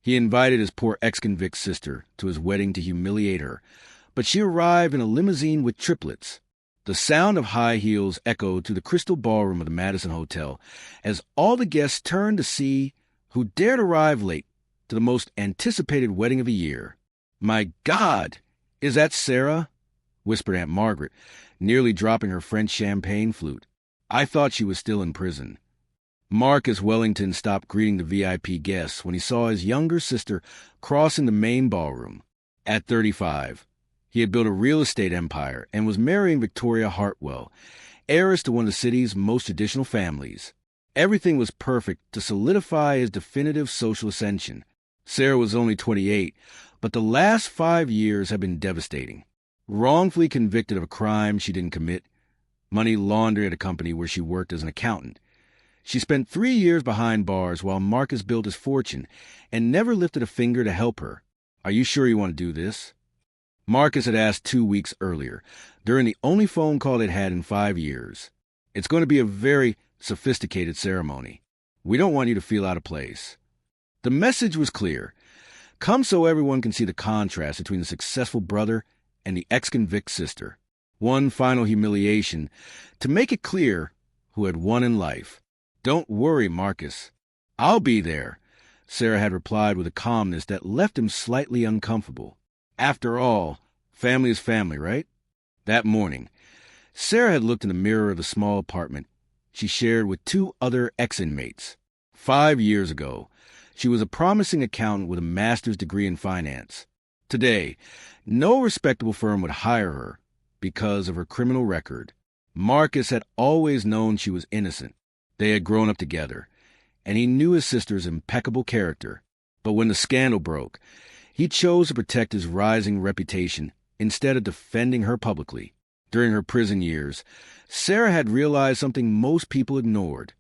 He invited his poor ex-convict sister to his wedding to humiliate her, but she arrived in a limousine with triplets. The sound of high heels echoed through the crystal ballroom of the Madison Hotel as all the guests turned to see who dared arrive late to the most anticipated wedding of the year. "My God, is that Sarah?" whispered Aunt Margaret, nearly dropping her French champagne flute. "I thought she was still in prison." Marcus Wellington stopped greeting the VIP guests when he saw his younger sister crossing the main ballroom. At 35, he had built a real estate empire and was marrying Victoria Hartwell, heiress to one of the city's most traditional families. Everything was perfect to solidify his definitive social ascension. Sarah was only 28, but the last 5 years had been devastating. Wrongfully convicted of a crime she didn't commit, money laundered at a company where she worked as an accountant. She spent 3 years behind bars while Marcus built his fortune and never lifted a finger to help her. "Are you sure you want to do this?" Marcus had asked 2 weeks earlier, during the only phone call they'd had in 5 years. "It's going to be a very sophisticated ceremony. We don't want you to feel out of place." The message was clear. Come so everyone can see the contrast between the successful brother and the ex-convict sister. One final humiliation to make it clear who had won in life. "Don't worry, Marcus. I'll be there," Sarah had replied with a calmness that left him slightly uncomfortable. After all, family is family, right? That morning, Sarah had looked in the mirror of the small apartment she shared with 2 other ex-inmates. 5 years ago, she was a promising accountant with a master's degree in finance. Today, no respectable firm would hire her because of her criminal record. Marcus had always known she was innocent. They had grown up together, and he knew his sister's impeccable character. But when the scandal broke, he chose to protect his rising reputation instead of defending her publicly. During her prison years, Sarah had realized something most people ignored.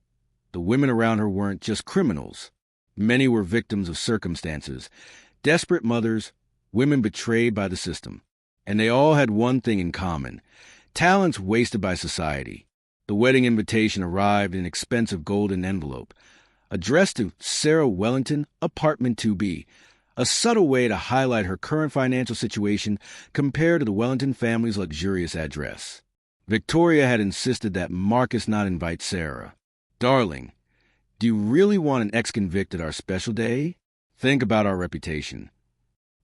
The women around her weren't just criminals. Many were victims of circumstances, desperate mothers, women betrayed by the system. And they all had one thing in common: talents wasted by society. The wedding invitation arrived in an expensive golden envelope, addressed to Sarah Wellington, Apartment 2B, a subtle way to highlight her current financial situation compared to the Wellington family's luxurious address. Victoria had insisted that Marcus not invite Sarah. "Darling, do you really want an ex-convict at our special day? Think about our reputation."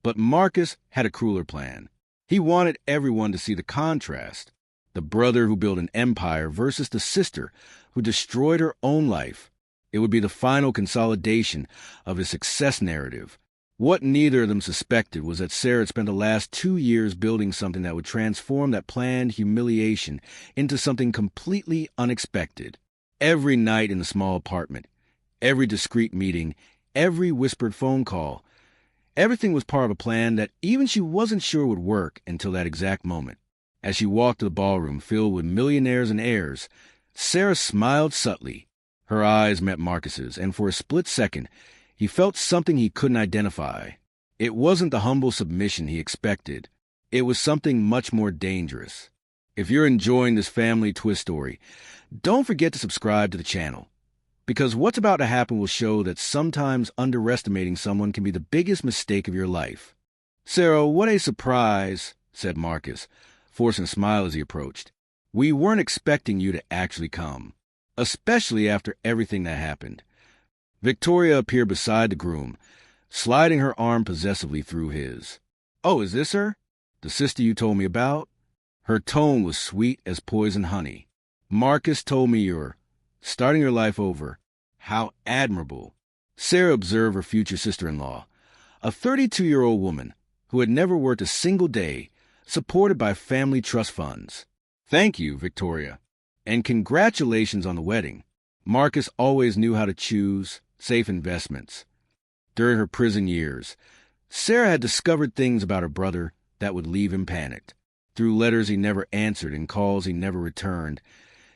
But Marcus had a crueler plan. He wanted everyone to see the contrast. The brother who built an empire versus the sister who destroyed her own life. It would be the final consolidation of his success narrative. What neither of them suspected was that Sarah had spent the last 2 years building something that would transform that planned humiliation into something completely unexpected. Every night in the small apartment, every discreet meeting, every whispered phone call, everything was part of a plan that even she wasn't sure would work until that exact moment. As she walked to the ballroom filled with millionaires and heirs, Sarah smiled subtly. Her eyes met Marcus's, and for a split second, he felt something he couldn't identify. It wasn't the humble submission he expected. It was something much more dangerous. If you're enjoying this family twist story, don't forget to subscribe to the channel, because what's about to happen will show that sometimes underestimating someone can be the biggest mistake of your life. "Sarah, what a surprise," said Marcus, forcing a smile as he approached. "We weren't expecting you to actually come, especially after everything that happened." Victoria appeared beside the groom, sliding her arm possessively through his. "Oh, is this her? The sister you told me about?" Her tone was sweet as poison honey. "Marcus told me you're starting your life over. How admirable." Sarah observed her future sister-in-law, a 32-year-old woman who had never worked a single day, supported by family trust funds. "Thank you, Victoria, and congratulations on the wedding." Marcus always knew how to choose safe investments. During her prison years, Sarah had discovered things about her brother that would leave him panicked. Through letters he never answered and calls he never returned,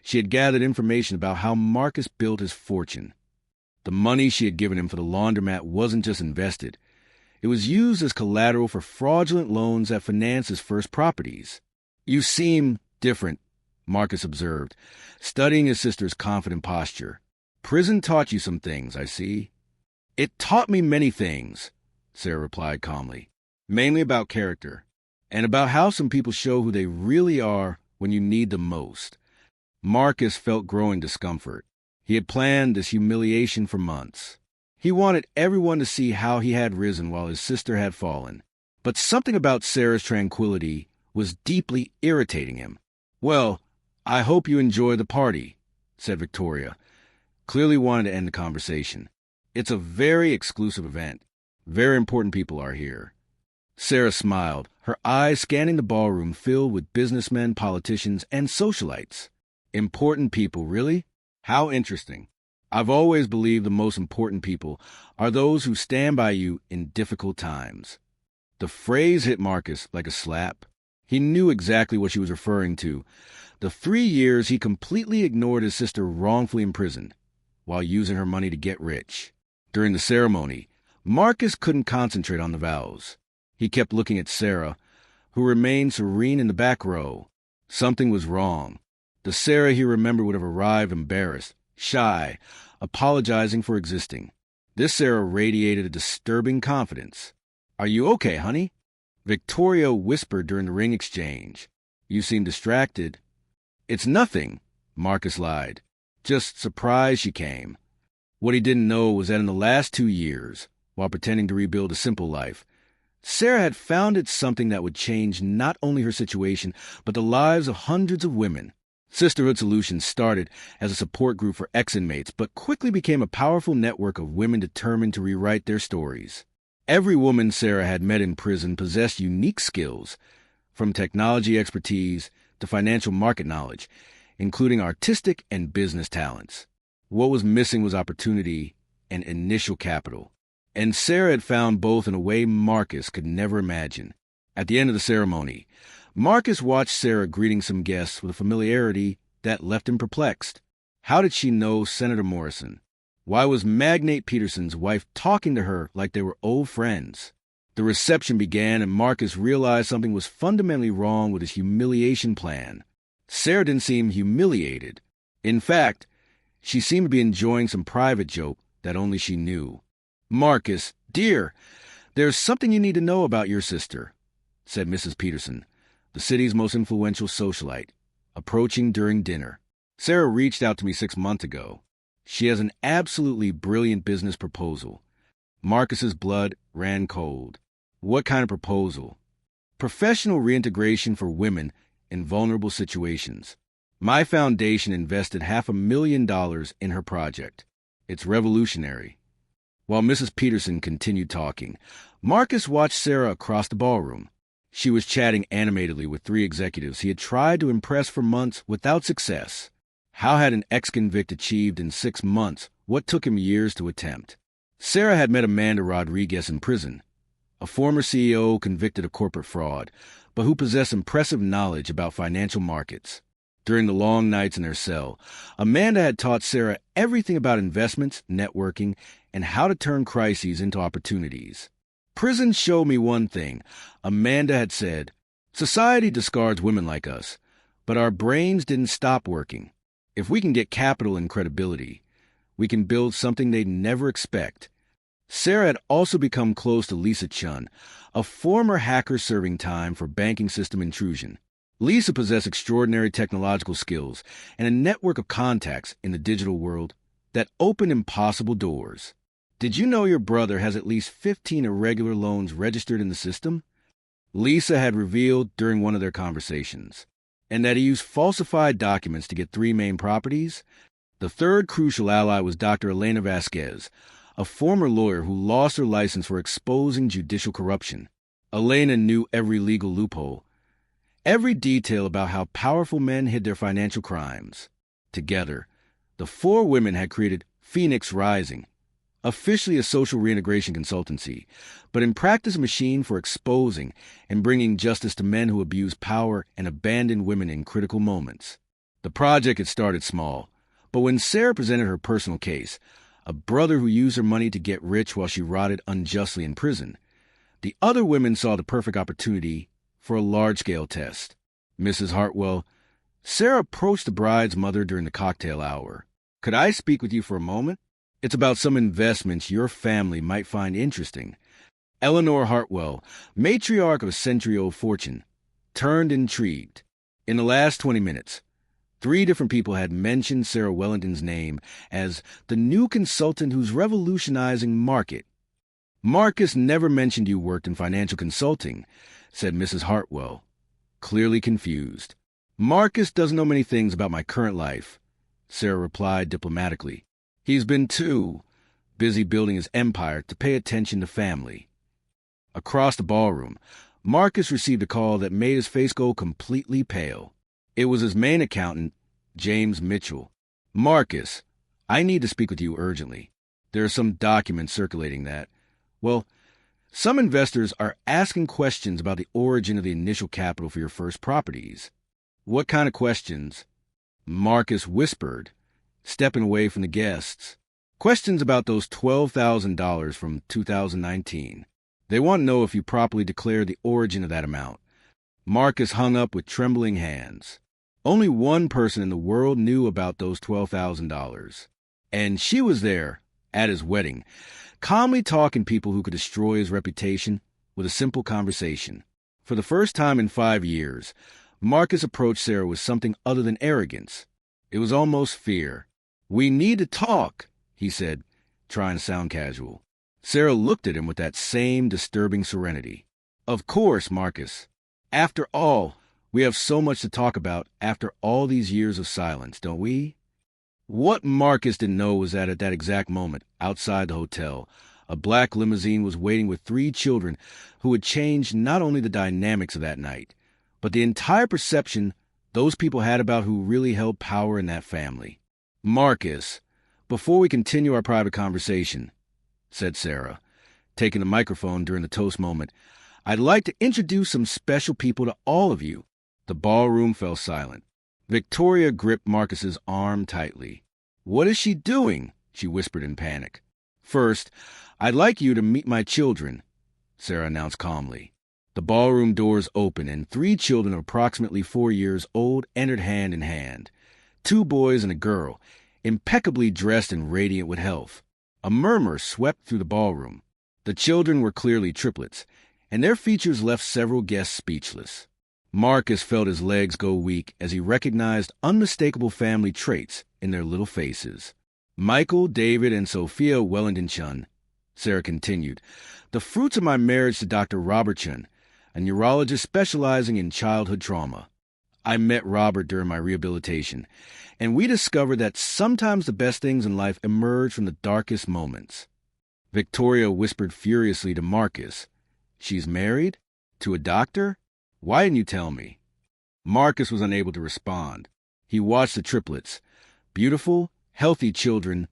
she had gathered information about how Marcus built his fortune. The money she had given him for the laundromat wasn't just invested. It was used as collateral for fraudulent loans that financed his first properties. "You seem different," Marcus observed, studying his sister's confident posture. "Prison taught you some things, I see." It taught me many things, Sarah replied calmly, mainly about character, and about how some people show who they really are when you need them most. Marcus felt growing discomfort. He had planned this humiliation for months. He wanted everyone to see how he had risen while his sister had fallen. But something about Sarah's tranquility was deeply irritating him. "Well, I hope you enjoy the party," said Victoria, clearly wanting to end the conversation. "It's a very exclusive event. Very important people are here." Sarah smiled, her eyes scanning the ballroom filled with businessmen, politicians, and socialites. Important people, really? How interesting. I've always believed the most important people are those who stand by you in difficult times. The phrase hit Marcus like a slap. He knew exactly what she was referring to. The 3 years he completely ignored his sister wrongfully imprisoned, while using her money to get rich. During the ceremony, Marcus couldn't concentrate on the vows. He kept looking at Sarah, who remained serene in the back row. Something was wrong. The Sarah he remembered would have arrived embarrassed, shy, apologizing for existing. This Sarah radiated a disturbing confidence. "Are you okay, honey?" Victoria whispered during the ring exchange. "You seem distracted." "It's nothing," Marcus lied. "Just surprised she came." What he didn't know was that in the last 2 years, while pretending to rebuild a simple life, Sarah had founded something that would change not only her situation, but the lives of hundreds of women. Sisterhood Solutions started as a support group for ex-inmates, but quickly became a powerful network of women determined to rewrite their stories. Every woman Sarah had met in prison possessed unique skills, from technology expertise to financial market knowledge, including artistic and business talents. What was missing was opportunity and initial capital. And Sarah had found both in a way Marcus could never imagine. At the end of the ceremony, Marcus watched Sarah greeting some guests with a familiarity that left him perplexed. How did she know Senator Morrison? Why was Magnate Peterson's wife talking to her like they were old friends? The reception began, and Marcus realized something was fundamentally wrong with his humiliation plan. Sarah didn't seem humiliated. In fact, she seemed to be enjoying some private joke that only she knew. "Marcus, dear, there's something you need to know about your sister," said Mrs. Peterson, the city's most influential socialite, approaching during dinner. "Sarah reached out to me 6 months ago. She has an absolutely brilliant business proposal." Marcus's blood ran cold. What kind of proposal? "Professional reintegration for women in vulnerable situations. My foundation invested $500,000 in her project. It's revolutionary." While Mrs. Peterson continued talking, Marcus watched Sarah across the ballroom. She was chatting animatedly with 3 executives he had tried to impress for months without success. How had an ex-convict achieved in 6 months what took him years to attempt? Sarah had met Amanda Rodriguez in prison, a former CEO convicted of corporate fraud, but who possessed impressive knowledge about financial markets. During the long nights in their cell, Amanda had taught Sarah everything about investments, networking, and how to turn crises into opportunities. "Prison showed me one thing," Amanda had said. "Society discards women like us, but our brains didn't stop working. If we can get capital and credibility, we can build something they'd never expect." Sarah had also become close to Lisa Chun, a former hacker serving time for banking system intrusion. Lisa possessed extraordinary technological skills and a network of contacts in the digital world that opened impossible doors. "Did you know your brother has at least 15 irregular loans registered in the system?" Lisa had revealed during one of their conversations. "And that he used falsified documents to get 3 main properties?" The third crucial ally was Dr. Elena Vasquez, a former lawyer who lost her license for exposing judicial corruption. Elena knew every legal loophole, every detail about how powerful men hid their financial crimes. Together, the 4 women had created Phoenix Rising, officially a social reintegration consultancy, but in practice a machine for exposing and bringing justice to men who abuse power and abandon women in critical moments. The project had started small, but when Sarah presented her personal case, a brother who used her money to get rich while she rotted unjustly in prison, the other women saw the perfect opportunity for a large-scale test. "Mrs. Hartwell," Sarah approached the bride's mother during the cocktail hour. "Could I speak with you for a moment?" It's about some investments your family might find interesting. Eleanor Hartwell, matriarch of a century-old fortune, turned intrigued. In the last 20 minutes, 3 different people had mentioned Sarah Wellington's name as the new consultant who's revolutionizing market. Marcus never mentioned you worked in financial consulting, said Mrs. Hartwell, clearly confused. Marcus doesn't know many things about my current life, Sarah replied diplomatically. He's been too busy building his empire to pay attention to family. Across the ballroom, Marcus received a call that made his face go completely pale. It was his main accountant, James Mitchell. Marcus, I need to speak with you urgently. There are some documents circulating that, well, some investors are asking questions about the origin of the initial capital for your first properties. What kind of questions? Marcus whispered, stepping away from the guests. Questions about those $12,000 from 2019. They want to know if you properly declared the origin of that amount. Marcus hung up with trembling hands. Only one person in the world knew about those $12,000. And she was there, at his wedding, calmly talking to people who could destroy his reputation with a simple conversation. For the first time in 5 years, Marcus approached Sarah with something other than arrogance. It was almost fear. "We need to talk," he said, trying to sound casual. Sarah looked at him with that same disturbing serenity. "Of course, Marcus. After all, we have so much to talk about after all these years of silence, don't we?" What Marcus didn't know was that at that exact moment, outside the hotel, a black limousine was waiting with 3 children who had changed not only the dynamics of that night, but the entire perception those people had about who really held power in that family. "Marcus, before we continue our private conversation," said Sarah, taking the microphone during the toast moment, "I'd like to introduce some special people to all of you." The ballroom fell silent. Victoria gripped Marcus's arm tightly. "What is she doing?" she whispered in panic. "First, I'd like you to meet my children," Sarah announced calmly. The ballroom doors opened, and 3 children of approximately 4 years old entered hand in hand. 2 boys and a girl, impeccably dressed and radiant with health. A murmur swept through the ballroom. The children were clearly triplets, and their features left several guests speechless. Marcus felt his legs go weak as he recognized unmistakable family traits in their little faces. "Michael, David, and Sophia Wellington Chun," Sarah continued, "the fruits of my marriage to Dr. Robert Chun, a neurologist specializing in childhood trauma. I met Robert during my rehabilitation, and we discovered that sometimes the best things in life emerge from the darkest moments." Victoria whispered furiously to Marcus, "She's married? To a doctor? Why didn't you tell me?" Marcus was unable to respond. He watched the triplets, beautiful, healthy children,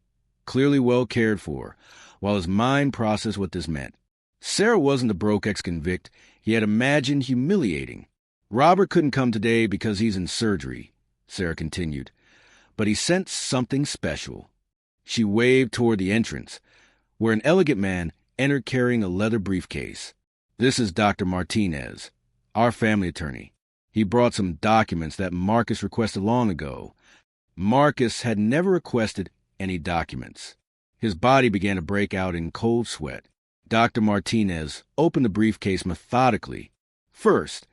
clearly well cared for, while his mind processed what this meant. Sarah wasn't the broke ex-convict he had imagined humiliating. "Robert couldn't come today because he's in surgery," Sarah continued, "but he sensed something special." She waved toward the entrance, where an elegant man entered carrying a leather briefcase. "This is Dr. Martinez, our family attorney. He brought some documents that Marcus requested long ago." Marcus had never requested any documents. His body began to break out in cold sweat. Dr. Martinez opened the briefcase methodically. "First,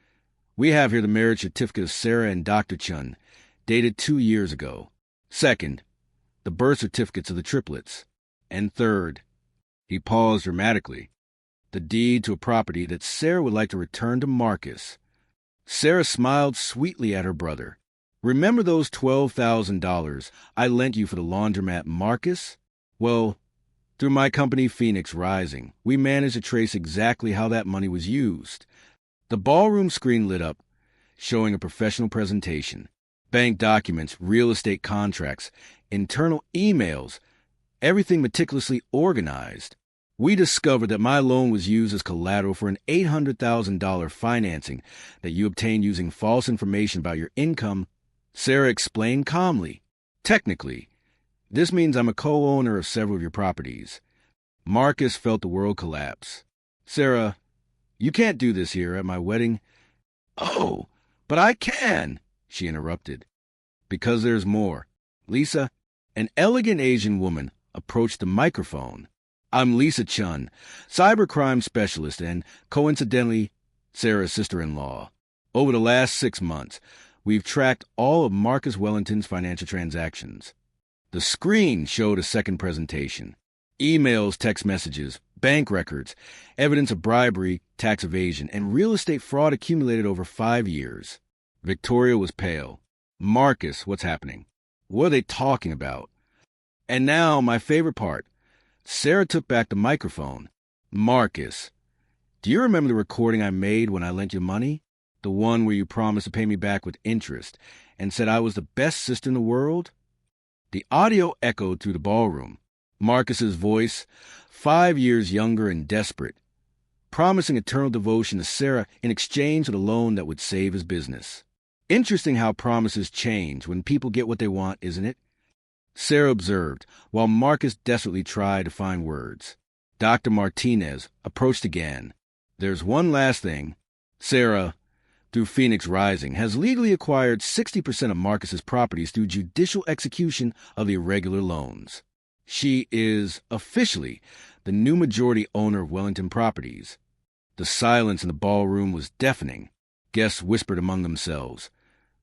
we have here the marriage certificate of Sarah and Dr. Chun, dated 2 years ago. Second, the birth certificates of the triplets. And third," he paused dramatically, "the deed to a property that Sarah would like to return to Marcus." Sarah smiled sweetly at her brother. "Remember those $12,000 I lent you for the laundromat, Marcus? Well, through my company Phoenix Rising, we managed to trace exactly how that money was used." The ballroom screen lit up, showing a professional presentation. Bank documents, real estate contracts, internal emails, everything meticulously organized. "We discovered that my loan was used as collateral for an $800,000 financing that you obtained using false information about your income," Sarah explained calmly. "Technically, this means I'm a co-owner of several of your properties." Marcus felt the world collapse. "Sarah, you can't do this here at my wedding." "Oh, but I can," she interrupted. "Because there's more. Lisa, an elegant Asian woman, approached the microphone. I'm Lisa Chun, cybercrime specialist and, coincidentally, Sarah's sister-in-law. Over the last 6 months, we've tracked all of Marcus Wellington's financial transactions. The screen showed a second presentation. Emails, text messages, bank records, evidence of bribery, tax evasion, and real estate fraud accumulated over 5 years. Victoria was pale. Marcus, what's happening? What are they talking about? And now, my favorite part. Sarah took back the microphone. Marcus, do you remember the recording I made when I lent you money? The one where you promised to pay me back with interest and said I was the best sister in the world? The audio echoed through the ballroom. Marcus's voice, 5 years younger and desperate, promising eternal devotion to Sarah in exchange for the loan that would save his business. Interesting how promises change when people get what they want, isn't it? Sarah observed, while Marcus desperately tried to find words. Dr. Martinez approached again. There's one last thing. Sarah, through Phoenix Rising, has legally acquired 60% of Marcus's properties through judicial execution of the irregular loans. She is, officially, the new majority owner of Wellington Properties. The silence in the ballroom was deafening. Guests whispered among themselves,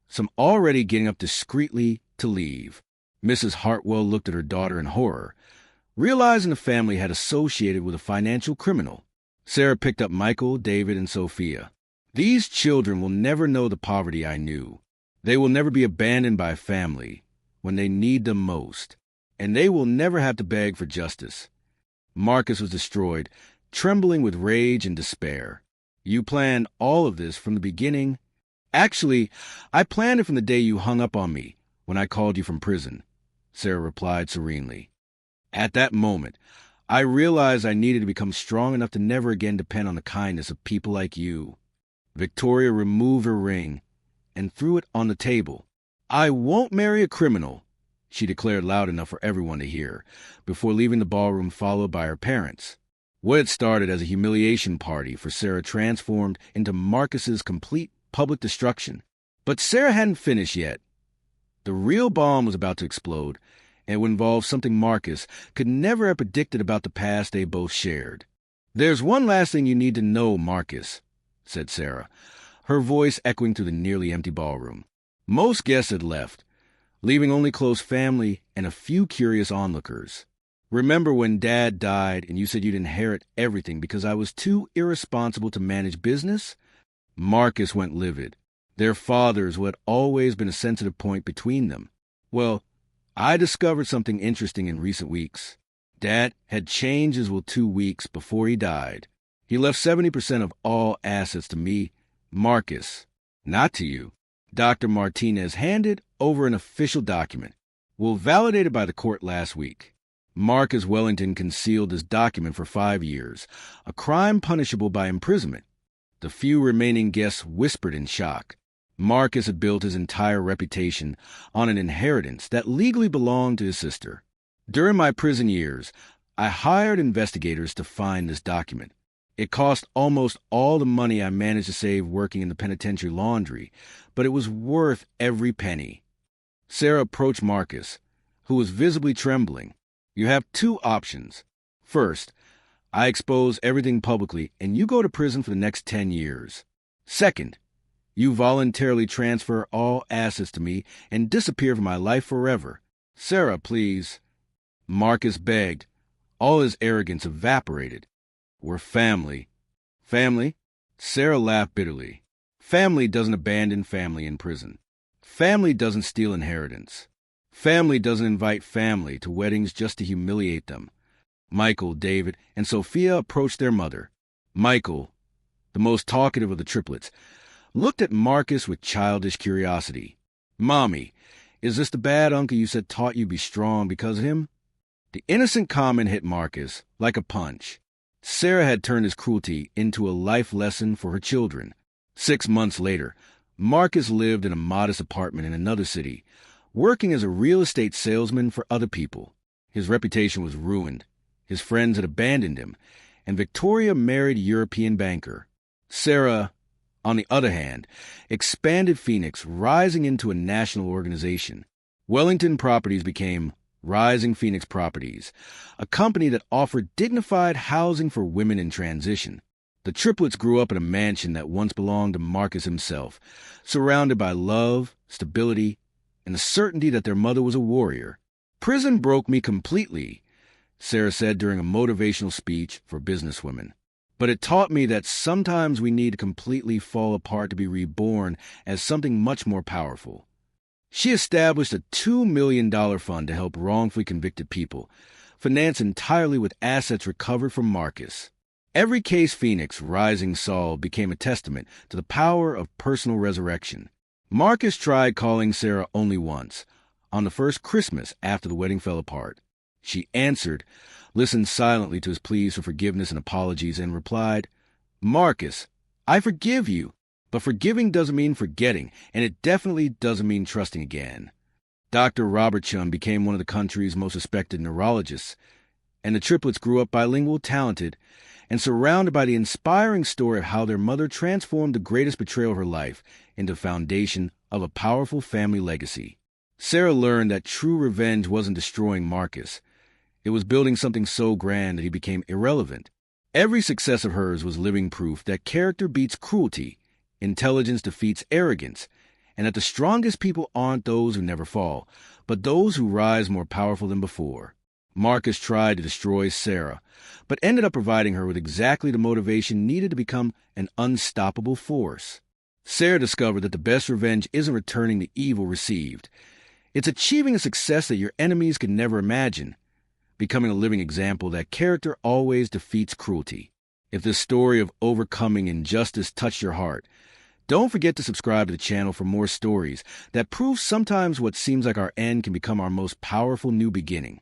some already getting up discreetly to leave. Mrs. Hartwell looked at her daughter in horror, realizing the family had associated with a financial criminal. Sarah picked up Michael, David, and Sophia. These children will never know the poverty I knew. They will never be abandoned by family when they need them most, and they will never have to beg for justice. Marcus was destroyed, trembling with rage and despair. You planned all of this from the beginning? Actually, I planned it from the day you hung up on me when I called you from prison, Sarah replied serenely. At that moment, I realized I needed to become strong enough to never again depend on the kindness of people like you. Victoria removed her ring and threw it on the table. I won't marry a criminal, she declared loud enough for everyone to hear, before leaving the ballroom followed by her parents. What had started as a humiliation party for Sarah transformed into Marcus's complete public destruction. But Sarah hadn't finished yet. The real bomb was about to explode, and would involve something Marcus could never have predicted about the past they both shared. There's one last thing you need to know, Marcus, said Sarah, her voice echoing through the nearly empty ballroom. Most guests had left, leaving only close family and a few curious onlookers. Remember when Dad died and you said you'd inherit everything because I was too irresponsible to manage business? Marcus went livid. Their fathers had always been a sensitive point between them. Well, I discovered something interesting in recent weeks. Dad had changed his will 2 weeks before he died. He left 70% of all assets to me, Marcus, not to you. Dr. Martinez handed over an official document, will validated by the court last week. Marcus Wellington concealed this document for 5 years, a crime punishable by imprisonment. The few remaining guests whispered in shock. Marcus had built his entire reputation on an inheritance that legally belonged to his sister. During my prison years, I hired investigators to find this document. It cost almost all the money I managed to save working in the penitentiary laundry, but it was worth every penny. Sarah approached Marcus, who was visibly trembling. You have 2 options. First, I expose everything publicly and you go to prison for the next 10 years. Second, you voluntarily transfer all assets to me and disappear from my life forever. Sarah, please. Marcus begged. All his arrogance evaporated. We're family. Family? Sarah laughed bitterly. Family doesn't abandon family in prison. Family doesn't steal inheritance. Family doesn't invite family to weddings just to humiliate them. Michael, David, and Sophia approached their mother. Michael, the most talkative of the triplets, looked at Marcus with childish curiosity. Mommy, is this the bad uncle you said taught you to be strong because of him? The innocent comment hit Marcus like a punch. Sarah had turned his cruelty into a life lesson for her children. 6 months later, Marcus lived in a modest apartment in another city, working as a real estate salesman for other people. His reputation was ruined. His friends had abandoned him, and Victoria married a European banker. Sarah, on the other hand, expanded Phoenix, rising into a national organization. Wellington Properties became Rising Phoenix Properties, a company that offered dignified housing for women in transition. The triplets grew up in a mansion that once belonged to Marcus himself, surrounded by love, stability, and the certainty that their mother was a warrior. "Prison broke me completely," Sarah said during a motivational speech for businesswomen. "But it taught me that sometimes we need to completely fall apart to be reborn as something much more powerful." She established a $2 million fund to help wrongfully convicted people, financed entirely with assets recovered from Marcus. Every case Phoenix Rising solved became a testament to the power of personal resurrection. Marcus tried calling Sarah only once, on the first Christmas after the wedding fell apart. She answered, listened silently to his pleas for forgiveness and apologies, and replied, "Marcus, I forgive you, but forgiving doesn't mean forgetting, and it definitely doesn't mean trusting again." Dr. Robert Chum became one of the country's most respected neurologists, and the triplets grew up bilingual, talented, and surrounded by the inspiring story of how their mother transformed the greatest betrayal of her life into the foundation of a powerful family legacy. Sarah learned that true revenge wasn't destroying Marcus. It was building something so grand that he became irrelevant. Every success of hers was living proof that character beats cruelty, intelligence defeats arrogance, and that the strongest people aren't those who never fall, but those who rise more powerful than before. Marcus tried to destroy Sarah, but ended up providing her with exactly the motivation needed to become an unstoppable force. Sarah discovered that the best revenge isn't returning the evil received. It's achieving a success that your enemies could never imagine, becoming a living example that character always defeats cruelty. If this story of overcoming injustice touched your heart, don't forget to subscribe to the channel for more stories that prove sometimes what seems like our end can become our most powerful new beginning.